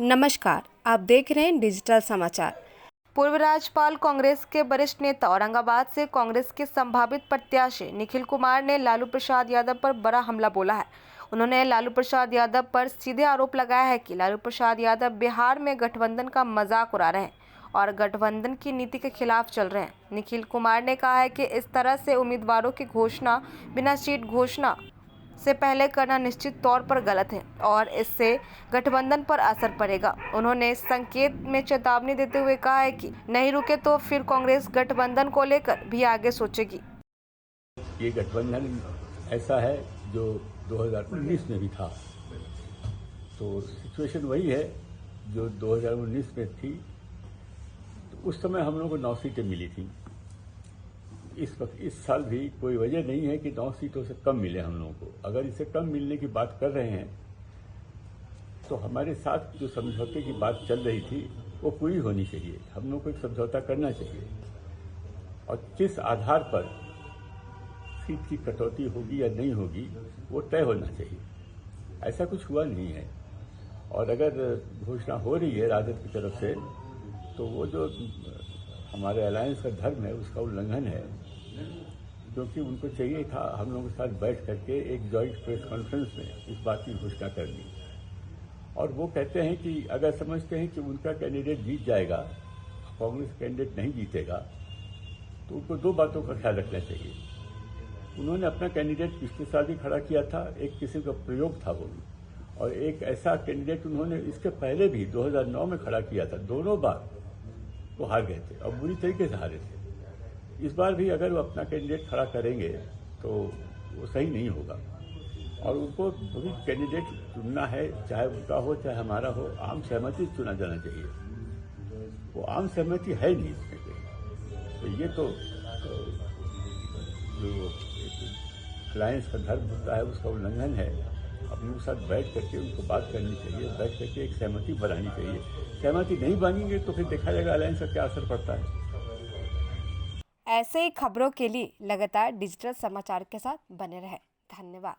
नमस्कार, आप देख रहे हैं डिजिटल समाचार। पूर्व राज्यपाल कांग्रेस के वरिष्ठ नेता औरंगाबाद से कांग्रेस के संभावित प्रत्याशी निखिल कुमार ने लालू प्रसाद यादव पर बड़ा हमला बोला है। उन्होंने लालू प्रसाद यादव पर सीधे आरोप लगाया है कि लालू प्रसाद यादव बिहार में गठबंधन का मजाक उड़ा रहे हैं और गठबंधन की नीति के खिलाफ चल रहे हैं। निखिल कुमार ने कहा है कि इस तरह से उम्मीदवारों की घोषणा बिना सीट घोषणा से पहले करना निश्चित तौर पर गलत है और इससे गठबंधन पर असर पड़ेगा। उन्होंने संकेत में चेतावनी देते हुए कहा है कि नहीं रुके तो फिर कांग्रेस गठबंधन को लेकर भी आगे सोचेगी। ये गठबंधन ऐसा है जो 2019 में भी था, तो सिचुएशन वही है जो 2019 में थी। तो उस समय हम लोगों को 9 सीटें मिली थी। इस साल भी कोई वजह नहीं है कि 9 सीटों से कम मिले हम लोगों को। अगर इससे कम मिलने की बात कर रहे हैं तो हमारे साथ जो समझौते की बात चल रही थी वो पूरी होनी चाहिए। हम लोग को एक समझौता करना चाहिए और किस आधार पर सीट की कटौती होगी या नहीं होगी वो तय होना चाहिए। ऐसा कुछ हुआ नहीं है और अगर घोषणा हो रही है राजद की तरफ से तो वो जो हमारे अलायंस का धर्म है उसका उल्लंघन है, क्योंकि उनको चाहिए था हम लोगों के साथ बैठ करके एक जॉइंट प्रेस कॉन्फ्रेंस में इस बात की घोषणा करनी। और वो कहते हैं कि अगर समझते हैं कि उनका कैंडिडेट जीत जाएगा, कांग्रेस कैंडिडेट नहीं जीतेगा, तो उनको 2 बातों का ख्याल रखना चाहिए। उन्होंने अपना कैंडिडेट पिछले साल भी खड़ा किया था, एक किस्म का प्रयोग था वो भी, और एक ऐसा कैंडिडेट उन्होंने इसके पहले भी 2009 में खड़ा किया था। दोनों बार वो हार गए थे और बुरी तरीके से हारे थे। इस बार भी अगर वो अपना कैंडिडेट खड़ा करेंगे तो वो सही नहीं होगा और उनको वही कैंडिडेट चुनना है, चाहे उनका हो चाहे हमारा हो। आम सहमति से चुना जाना चाहिए। वो आम सहमति है नहीं इसमें कहीं। तो ये तो जो अलायंस का धर्म होता है उसका उल्लंघन है। अपने साथ बैठ करके उनको बात करनी चाहिए, बैठ करके एक सहमति बनानी चाहिए। सहमति नहीं बनेंगे तो फिर देखा जाएगा अलायंस का क्या असर पड़ता है। ऐसे ही खबरों के लिए लगातार डिजिटल समाचार के साथ बने रहें। धन्यवाद।